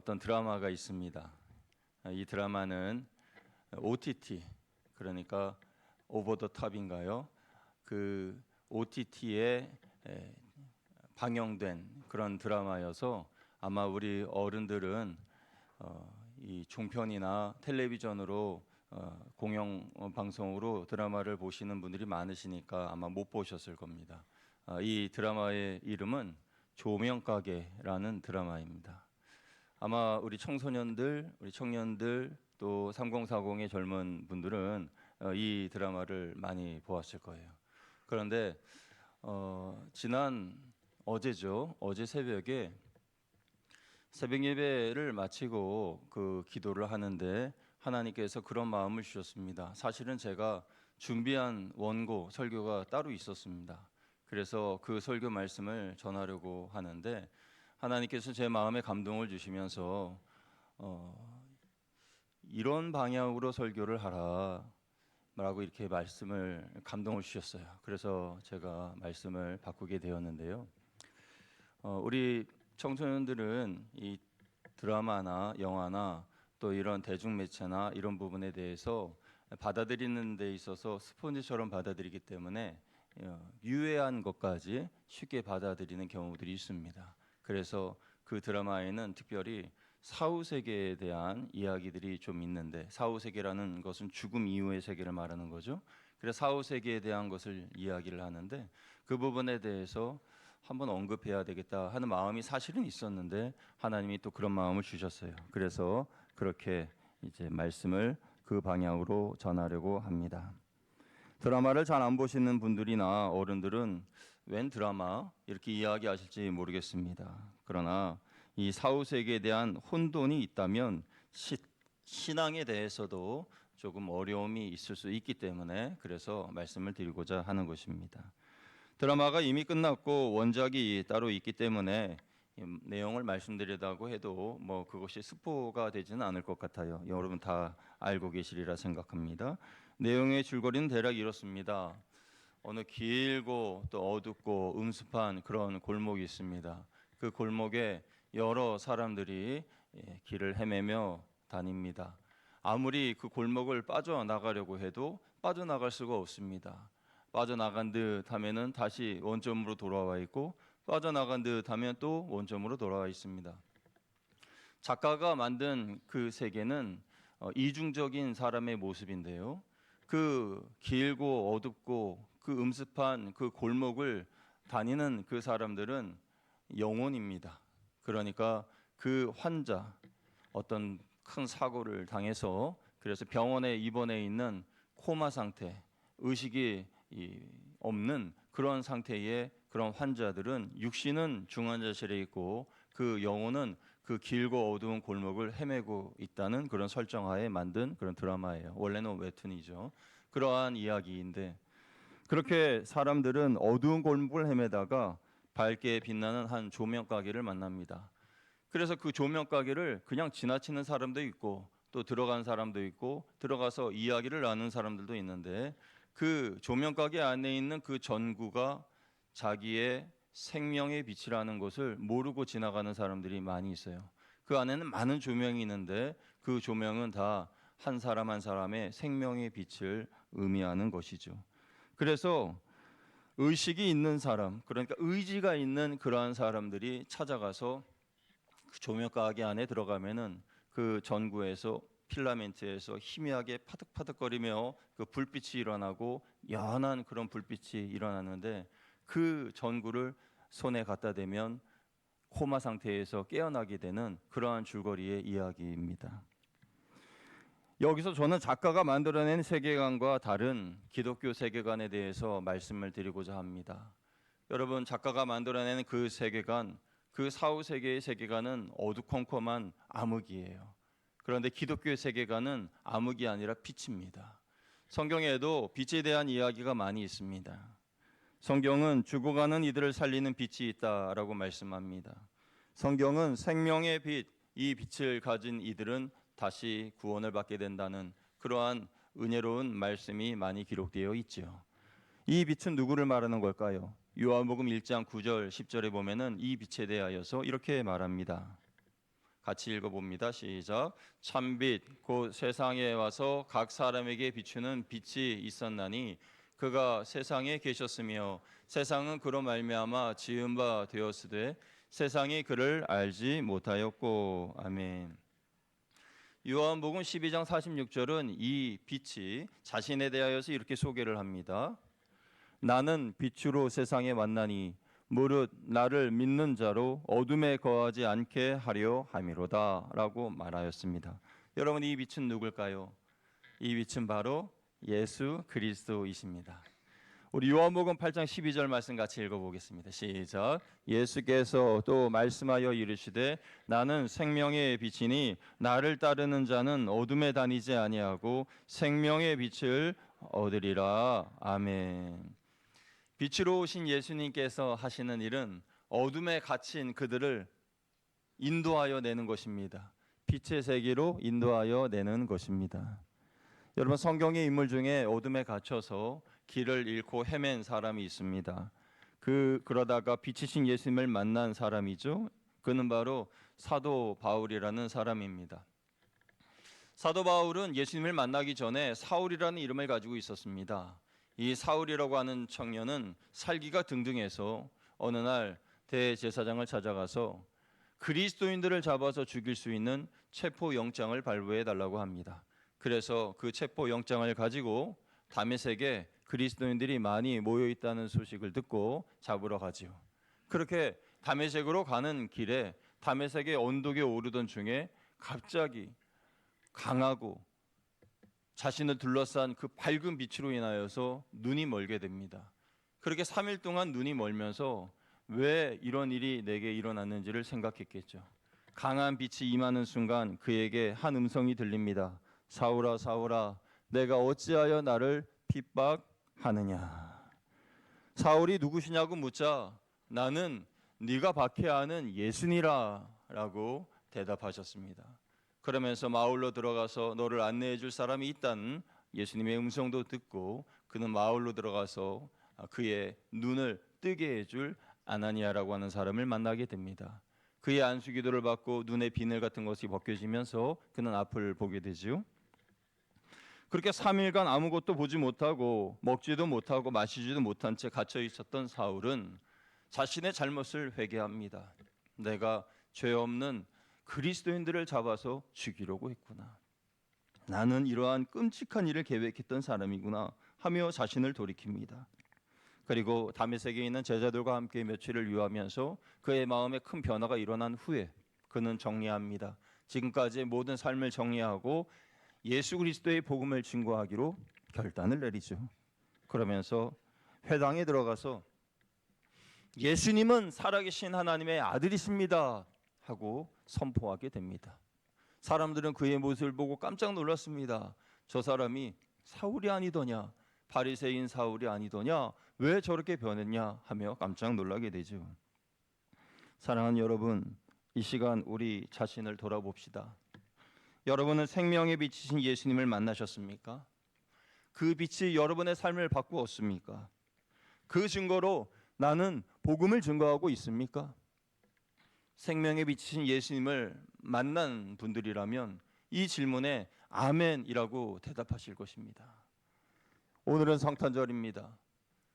어떤 드라마가 있습니다. 이 드라마는 OTT, 그러니까 오버 더 탑인가요? 그 OTT에 방영된 그런 드라마여서 아마 우리 어른들은 이 종편이나 텔레비전으로 공영 방송으로 드라마를 보시는 분들이 많으시니까 아마 못 보셨을 겁니다. 이 드라마의 이름은 조명가게라는 드라마입니다. 아마 우리 청소년들, 우리 청년들 또 3040의 젊은 분들은 이 드라마를 많이 보았을 거예요. 그런데 지난 어제죠. 어제 새벽에 새벽 예배를 마치고 그 기도를 하는데 하나님께서 그런 마음을 주셨습니다. 사실은 제가 준비한 원고 설교가 따로 있었습니다. 그래서 그 설교 말씀을 전하려고 하는데 하나님께서 제 마음에 감동을 주시면서 이런 방향으로 설교를 하라 라고 이렇게 말씀을 감동을 주셨어요. 그래서 제가 말씀을 바꾸게 되었는데요. 우리 청소년들은 이 드라마나 영화나 또 이런 대중매체나 이런 부분에 대해서 받아들이는 데 있어서 스폰지처럼 받아들이기 때문에 유해한 것까지 쉽게 받아들이는 경우들이 있습니다. 그래서 그 드라마에는 특별히 사후세계에 대한 이야기들이 좀 있는데, 사후세계라는 것은 죽음 이후의 세계를 말하는 거죠. 그래서 사후세계에 대한 것을 이야기를 하는데 그 부분에 대해서 한번 언급해야 되겠다 하는 마음이 사실은 있었는데 하나님이 또 그런 마음을 주셨어요. 그래서 그렇게 이제 말씀을 그 방향으로 전하려고 합니다. 드라마를 잘 안 보시는 분들이나 어른들은 웬 드라마 이렇게 이야기하실지 모르겠습니다. 그러나 이 사후세계에 대한 혼돈이 있다면 신앙에 대해서도 조금 어려움이 있을 수 있기 때문에 그래서 말씀을 드리고자 하는 것입니다. 드라마가 이미 끝났고 원작이 따로 있기 때문에 내용을 말씀드리다고 해도 뭐 그것이 스포가 되지는 않을 것 같아요. 여러분 다 알고 계시리라 생각합니다. 내용의 줄거리는 대략 이렇습니다. 어느 길고 또 어둡고 음습한 그런 골목이 있습니다. 그 골목에 여러 사람들이 길을 헤매며 다닙니다. 아무리 그 골목을 빠져나가려고 해도 빠져나갈 수가 없습니다. 빠져나간 듯 하면은 다시 원점으로 돌아와 있고 빠져나간 듯 하면 또 원점으로 돌아와 있습니다. 작가가 만든 그 세계는 이중적인 사람의 모습인데요. 그 길고 어둡고 그 음습한 그 골목을 다니는 그 사람들은 영혼입니다. 그러니까 그 환자, 어떤 큰 사고를 당해서 그래서 병원에 입원해 있는 코마 상태, 의식이 없는 그런 상태의 그런 환자들은 육신은 중환자실에 있고 그 영혼은 그 길고 어두운 골목을 헤매고 있다는 그런 설정하에 만든 그런 드라마예요. 원래는 웹툰이죠. 그러한 이야기인데 그렇게 사람들은 어두운 골목을 헤매다가 밝게 빛나는 한 조명가게를 만납니다. 그래서 그 조명가게를 그냥 지나치는 사람도 있고 또 들어간 사람도 있고 들어가서 이야기를 나누는 사람들도 있는데 그 조명가게 안에 있는 그 전구가 자기의 생명의 빛이라는 것을 모르고 지나가는 사람들이 많이 있어요. 그 안에는 많은 조명이 있는데 그 조명은 다 한 사람 한 사람의 생명의 빛을 의미하는 것이죠. 그래서 의식이 있는 사람, 그러니까 의지가 있는 그러한 사람들이 찾아가서 그 조명가게 안에 들어가면은 그 전구에서 필라멘트에서 희미하게 파득파득거리며 그 불빛이 일어나고 연한 그런 불빛이 일어나는데 그 전구를 손에 갖다 대면 코마 상태에서 깨어나게 되는 그러한 줄거리의 이야기입니다. 여기서 저는 작가가 만들어낸 세계관과 다른 기독교 세계관에 대해서 말씀을 드리고자 합니다. 여러분, 작가가 만들어낸 그 세계관, 그 사후 세계의 세계관은 어두컴컴한 암흑이에요. 그런데 기독교의 세계관은 암흑이 아니라 빛입니다. 성경에도 빛에 대한 이야기가 많이 있습니다. 성경은 죽어가는 이들을 살리는 빛이 있다라고 말씀합니다. 성경은 생명의 빛, 이 빛을 가진 이들은 다시 구원을 받게 된다는 그러한 은혜로운 말씀이 많이 기록되어 있죠. 이 빛은 누구를 말하는 걸까요? 요한복음 1장 9절 10절에 보면은 이 빛에 대하여서 이렇게 말합니다. 같이 읽어봅니다. 시작. 참빛 곧 세상에 와서 각 사람에게 비추는 빛이 있었나니 그가 세상에 계셨으며 세상은 그로 말미암아 지은 바 되었으되 세상이 그를 알지 못하였고. 아멘. 요한복음 12장 46절은 이 빛이 자신에 대하여서 이렇게 소개를 합니다. 나는 빛으로 세상에 왔나니 무릇 나를 믿는 자로 어둠에 거하지 않게 하려 함이로다 라고 말하였습니다. 여러분, 이 빛은 누굴까요? 이 빛은 바로 예수 그리스도이십니다. 우리 요한복음 8장 12절 말씀 같이 읽어보겠습니다. 시작. 예수께서 또 말씀하여 이르시되 나는 생명의 빛이니 나를 따르는 자는 어둠에 다니지 아니하고 생명의 빛을 얻으리라. 아멘. 빛으로 오신 예수님께서 하시는 일은 어둠에 갇힌 그들을 인도하여 내는 것입니다. 빛의 세계로 인도하여 내는 것입니다. 여러분, 성경의 인물 중에 어둠에 갇혀서 길을 잃고 헤맨 사람이 있습니다. 그러다가 빛이신 예수님을 만난 사람이죠. 그는 바로 사도 바울이라는 사람입니다. 사도 바울은 예수님을 만나기 전에 사울이라는 이름을 가지고 있었습니다. 이 사울이라고 하는 청년은 살기가 등등해서 어느 날 대제사장을 찾아가서 그리스도인들을 잡아서 죽일 수 있는 체포영장을 발부해 달라고 합니다. 그래서 그 체포영장을 가지고 다메섹에 그리스도인들이 많이 모여 있다는 소식을 듣고 잡으러 가지요. 그렇게 다메섹으로 가는 길에 다메섹의 언덕에 오르던 중에 갑자기 강하고 자신을 둘러싼 그 밝은 빛으로 인하여서 눈이 멀게 됩니다. 그렇게 3일 동안 눈이 멀면서 왜 이런 일이 내게 일어났는지를 생각했겠죠. 강한 빛이 임하는 순간 그에게 한 음성이 들립니다. 사울아 사울아 내가 어찌하여 나를 핍박하느냐. 사울이 누구시냐고 묻자 나는 네가 박해하는 예수니라 라고 대답하셨습니다. 그러면서 마을로 들어가서 너를 안내해 줄 사람이 있다는 예수님의 음성도 듣고 그는 마을로 들어가서 그의 눈을 뜨게 해줄 아나니아라고 하는 사람을 만나게 됩니다. 그의 안수기도를 받고 눈의 비늘 같은 것이 벗겨지면서 그는 앞을 보게 되죠. 그렇게 3일간 아무것도 보지 못하고 먹지도 못하고 마시지도 못한 채 갇혀 있었던 사울은 자신의 잘못을 회개합니다. 내가 죄 없는 그리스도인들을 잡아서 죽이려고 했구나. 나는 이러한 끔찍한 일을 계획했던 사람이구나 하며 자신을 돌이킵니다. 그리고 다메섹에 있는 제자들과 함께 며칠을 유하면서 그의 마음에 큰 변화가 일어난 후에 그는 정리합니다. 지금까지의 모든 삶을 정리하고 예수 그리스도의 복음을 증거하기로 결단을 내리죠. 그러면서 회당에 들어가서 예수님은 살아계신 하나님의 아들이십니다 하고 선포하게 됩니다. 사람들은 그의 모습을 보고 깜짝 놀랐습니다. 저 사람이 사울이 아니더냐, 바리새인 사울이 아니더냐, 왜 저렇게 변했냐 하며 깜짝 놀라게 되죠. 사랑하는 여러분, 이 시간 우리 자신을 돌아봅시다. 여러분은 생명의 빛이신 예수님을 만나셨습니까? 그 빛이 여러분의 삶을 바꾸었습니까? 그 증거로 나는 복음을 증거하고 있습니까? 생명의 빛이신 예수님을 만난 분들이라면 이 질문에 아멘이라고 대답하실 것입니다. 오늘은 성탄절입니다.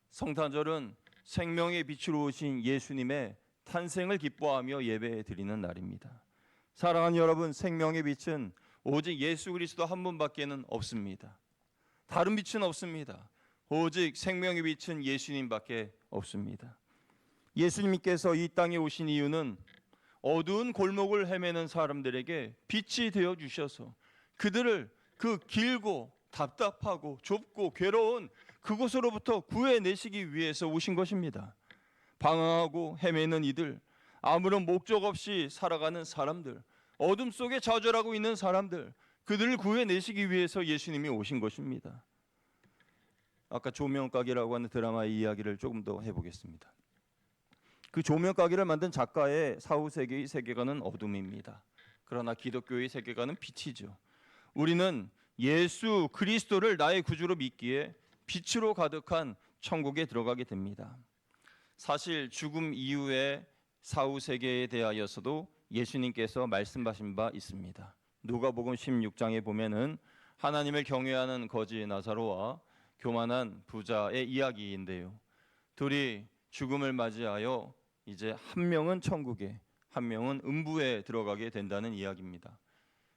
성탄절은 생명의 빛으로 오신 예수님의 탄생을 기뻐하며 예배 드리는 날입니다. 사랑하는 여러분, 생명의 빛은 오직 예수 그리스도 한 분밖에는 없습니다. 다른 빛은 없습니다. 오직 생명의 빛은 예수님밖에 없습니다. 예수님께서 이 땅에 오신 이유는 어두운 골목을 헤매는 사람들에게 빛이 되어 주셔서 그들을 그 길고 답답하고 좁고 괴로운 그곳으로부터 구해내시기 위해서 오신 것입니다. 방황하고 헤매는 이들, 아무런 목적 없이 살아가는 사람들, 어둠 속에 좌절하고 있는 사람들, 그들을 구해내시기 위해서 예수님이 오신 것입니다. 아까 조명가게라고 하는 드라마의 이야기를 조금 더 해보겠습니다. 그 조명가게를 만든 작가의 사후세계의 세계관은 어둠입니다. 그러나 기독교의 세계관은 빛이죠. 우리는 예수 그리스도를 나의 구주로 믿기에 빛으로 가득한 천국에 들어가게 됩니다. 사실 죽음 이후의 사후세계에 대하여서도 예수님께서 말씀하신 바 있습니다. 누가복음 16장에 보면은 하나님을 경외하는 거지 나사로와 교만한 부자의 이야기인데요. 둘이 죽음을 맞이하여 이제 한 명은 천국에, 한 명은 음부에 들어가게 된다는 이야기입니다.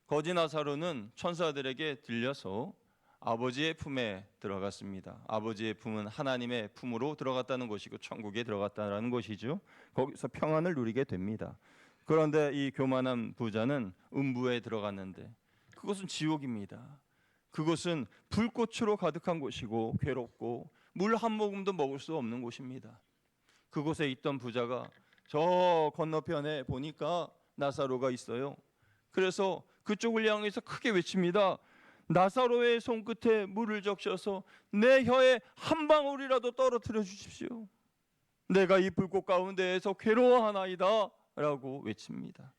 거지 나사로는 천사들에게 들려서 아버지의 품에 들어갔습니다. 아버지의 품은 하나님의 품으로 들어갔다는 것이고 천국에 들어갔다는 것이죠. 거기서 평안을 누리게 됩니다. 그런데 이 교만한 부자는 음부에 들어갔는데 그것은 지옥입니다. 그것은 불꽃으로 가득한 곳이고 괴롭고 물 한 모금도 먹을 수 없는 곳입니다. 그곳에 있던 부자가 저 건너편에 보니까 나사로가 있어요. 그래서 그쪽을 향해서 크게 외칩니다. 나사로의 손끝에 물을 적셔서 내 혀에 한 방울이라도 떨어뜨려 주십시오. 내가 이 불꽃 가운데에서 괴로워하나이다 라고 외칩니다.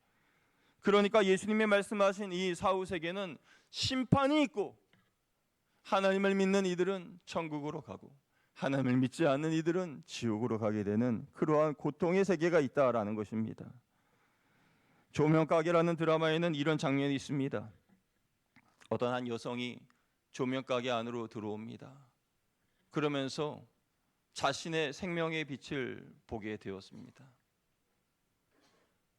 그러니까 예수님이 말씀하신 이 사후세계는 심판이 있고 하나님을 믿는 이들은 천국으로 가고 하나님을 믿지 않는 이들은 지옥으로 가게 되는 그러한 고통의 세계가 있다라는 것입니다. 조명가게라는 드라마에는 이런 장면이 있습니다. 어떤 한 여성이 조명가게 안으로 들어옵니다. 그러면서 자신의 생명의 빛을 보게 되었습니다.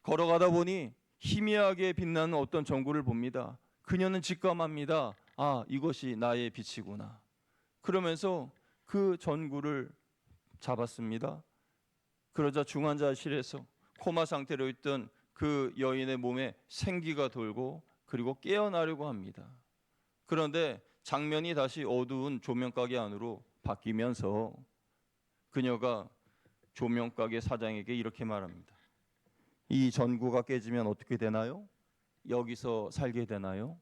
걸어가다 보니 희미하게 빛나는 어떤 전구를 봅니다. 그녀는 직감합니다. 아, 이것이 나의 빛이구나. 그러면서 그 전구를 잡았습니다. 그러자 중환자실에서 코마 상태로 있던 그 여인의 몸에 생기가 돌고 그리고 깨어나려고 합니다. 그런데 장면이 다시 어두운 조명가게 안으로 바뀌면서 그녀가 조명가게 사장에게 이렇게 말합니다. 이 전구가 깨지면 어떻게 되나요? 여기서 살게 되나요?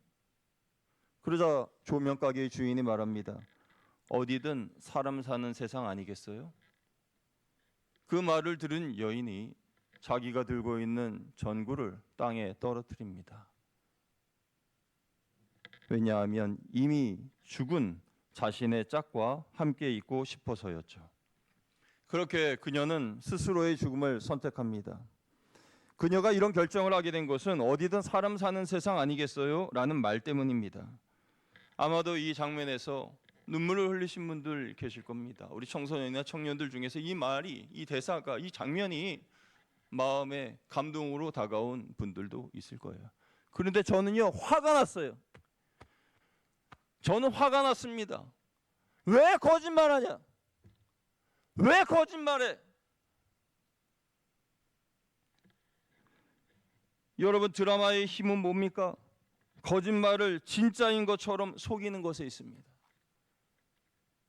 그러자 조명가게의 주인이 말합니다. 어디든 사람 사는 세상 아니겠어요? 그 말을 들은 여인이 자기가 들고 있는 전구를 땅에 떨어뜨립니다. 왜냐하면 이미 죽은 자신의 짝과 함께 있고 싶어서였죠. 그렇게 그녀는 스스로의 죽음을 선택합니다. 그녀가 이런 결정을 하게 된 것은 어디든 사람 사는 세상 아니겠어요? 라는 말 때문입니다. 아마도 이 장면에서 눈물을 흘리신 분들 계실 겁니다. 우리 청소년이나 청년들 중에서 이 말이, 이 대사가, 이 장면이 마음에 감동으로 다가온 분들도 있을 거예요. 그런데 저는요, 화가 났어요. 저는 화가 났습니다. 왜 거짓말하냐? 왜 거짓말해? 여러분, 드라마의 힘은 뭡니까? 거짓말을 진짜인 것처럼 속이는 것에 있습니다.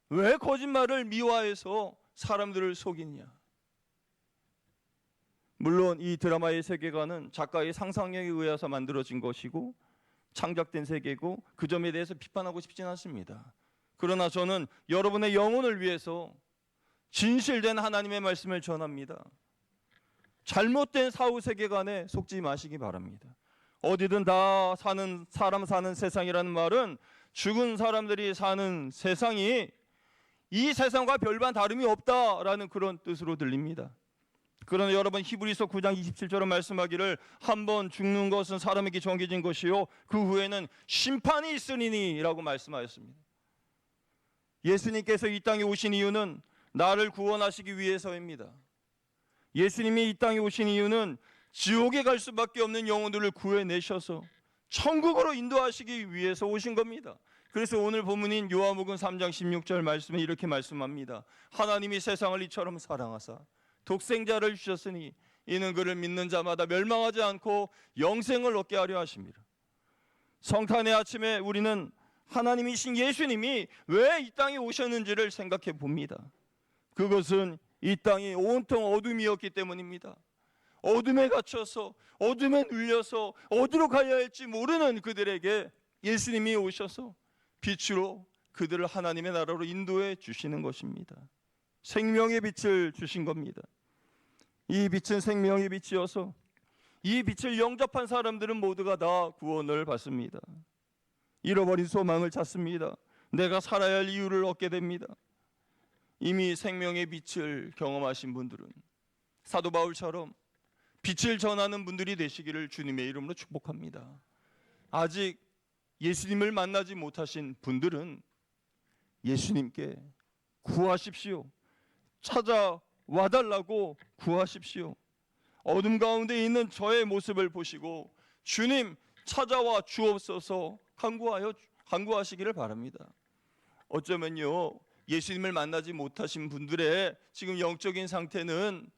왜 거짓말을 미화해서 사람들을 속이냐? 물론 이 드라마의 세계관은 작가의 상상력에 의해서 만들어진 것이고 창작된 세계고 그 점에 대해서 비판하고 싶지는 않습니다. 그러나 저는 여러분의 영혼을 위해서 진실된 하나님의 말씀을 전합니다. 잘못된 사후 세계관에 속지 마시기 바랍니다. 어디든 다 사람 사는 세상이라는 말은 죽은 사람들이 사는 세상이 이 세상과 별반 다름이 없다라는 그런 뜻으로 들립니다. 그러나 여러분, 히브리서 9장 27절은 말씀하기를 한 번 죽는 것은 사람에게 정해진 것이요 그 후에는 심판이 있으리니 라고 말씀하였습니다. 예수님께서 이 땅에 오신 이유는 나를 구원하시기 위해서입니다. 예수님이 이 땅에 오신 이유는 지옥에 갈 수밖에 없는 영혼들을 구해내셔서 천국으로 인도하시기 위해서 오신 겁니다. 그래서 오늘 본문인 요한복음 3장 16절 말씀에 이렇게 말씀합니다. 하나님이 세상을 이처럼 사랑하사 독생자를 주셨으니 이는 그를 믿는 자마다 멸망하지 않고 영생을 얻게 하려 하심이라. 성탄의 아침에 우리는 하나님이신 예수님이 왜 이 땅에 오셨는지를 생각해 봅니다. 그것은 이 땅이 온통 어둠이었기 때문입니다. 어둠에 갇혀서 어둠에 눌려서 어디로 가야 할지 모르는 그들에게 예수님이 오셔서 빛으로 그들을 하나님의 나라로 인도해 주시는 것입니다. 생명의 빛을 주신 겁니다. 이 빛은 생명의 빛이어서 이 빛을 영접한 사람들은 모두가 다 구원을 받습니다. 잃어버린 소망을 찾습니다. 내가 살아야 할 이유를 얻게 됩니다. 이미 생명의 빛을 경험하신 분들은 사도 바울처럼 빛을 전하는 분들이 되시기를 주님의 이름으로 축복합니다. 아직 예수님을 만나지 못하신 분들은 예수님께 구하십시오. 찾아와 달라고 구하십시오. 어둠 가운데 있는 저의 모습을 보시고 주님 찾아와 주옵소서 간구하시기를 바랍니다. 어쩌면요, 예수님을 만나지 못하신 분들의 지금 영적인 상태는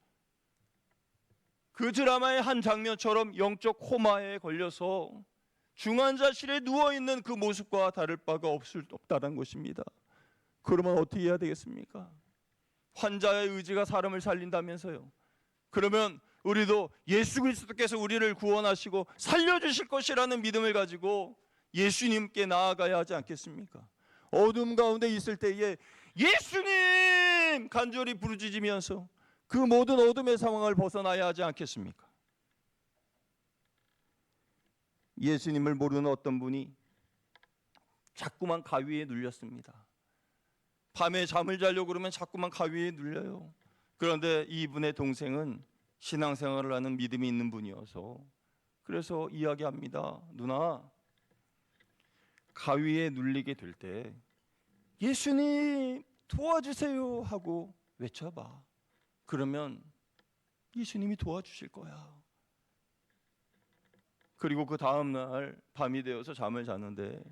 그 드라마의 한 장면처럼 영적 코마에 걸려서 중환자실에 누워있는 그 모습과 다를 바가 없다는 것입니다. 그러면 어떻게 해야 되겠습니까? 환자의 의지가 사람을 살린다면서요. 그러면 우리도 예수 그리스도께서 우리를 구원하시고 살려주실 것이라는 믿음을 가지고 예수님께 나아가야 하지 않겠습니까? 어둠 가운데 있을 때에 예수님 간절히 부르짖으면서 그 모든 어둠의 상황을 벗어나야 하지 않겠습니까? 예수님을 모르는 어떤 분이 자꾸만 가위에 눌렸습니다. 밤에 잠을 자려고 그러면 자꾸만 가위에 눌려요. 그런데 이분의 동생은 신앙생활을 하는 믿음이 있는 분이어서 그래서 이야기합니다. 누나, 가위에 눌리게 될 때 예수님 도와주세요 하고 외쳐봐. 그러면 예수님이 도와주실 거야. 그리고 그 다음 날 밤이 되어서 잠을 자는데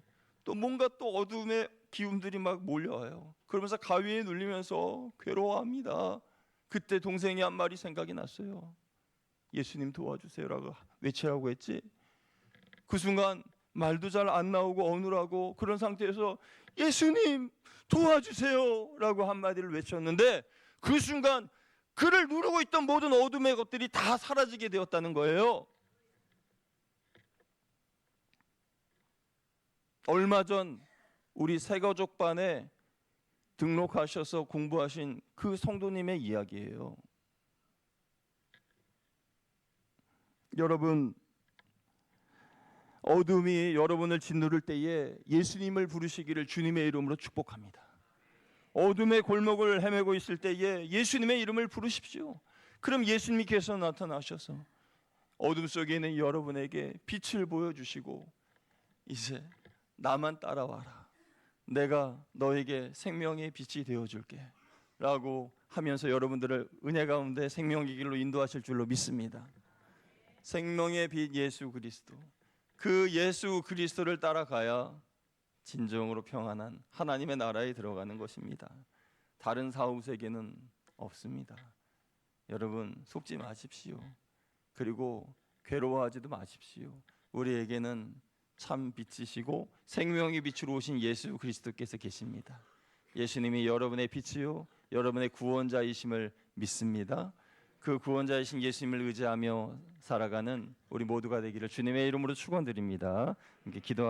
또 뭔가 또 어둠의 기운들이 막 몰려와요. 그러면서 가위에 눌리면서 괴로워합니다. 그때 동생이 한 말이 생각이 났어요. 예수님 도와주세요라고 외치라고 했지. 그 순간 말도 잘 안 나오고 어눌하고 그런 상태에서 예수님 도와주세요라고 한마디를 외쳤는데 그 순간 그를 누르고 있던 모든 어둠의 것들이 다 사라지게 되었다는 거예요. 얼마 전 우리 새가족반에 등록하셔서 공부하신 그 성도님의 이야기예요. 여러분, 어둠이 여러분을 짓누를 때에 예수님을 부르시기를 주님의 이름으로 축복합니다. 어둠의 골목을 헤매고 있을 때에 예수님의 이름을 부르십시오. 그럼 예수님께서 나타나셔서 어둠 속에 있는 여러분에게 빛을 보여주시고 이제 나만 따라와라. 내가 너에게 생명의 빛이 되어줄게 라고 하면서 여러분들을 은혜 가운데 생명의 길로 인도하실 줄로 믿습니다. 생명의 빛 예수 그리스도, 그 예수 그리스도를 따라가야 진정으로 평안한 하나님의 나라에 들어가는 것입니다. 다른 사후세계는 없습니다. 여러분 속지 마십시오. 그리고 괴로워하지도 마십시오. 우리에게는 참 빛이시고 생명의 빛으로 오신 예수 그리스도께서 계십니다. 예수님이 여러분의 빛이요 여러분의 구원자이심을 믿습니다. 그 구원자이신 예수님을 의지하며 살아가는 우리 모두가 되기를 주님의 이름으로 축원드립니다. 함께 기도.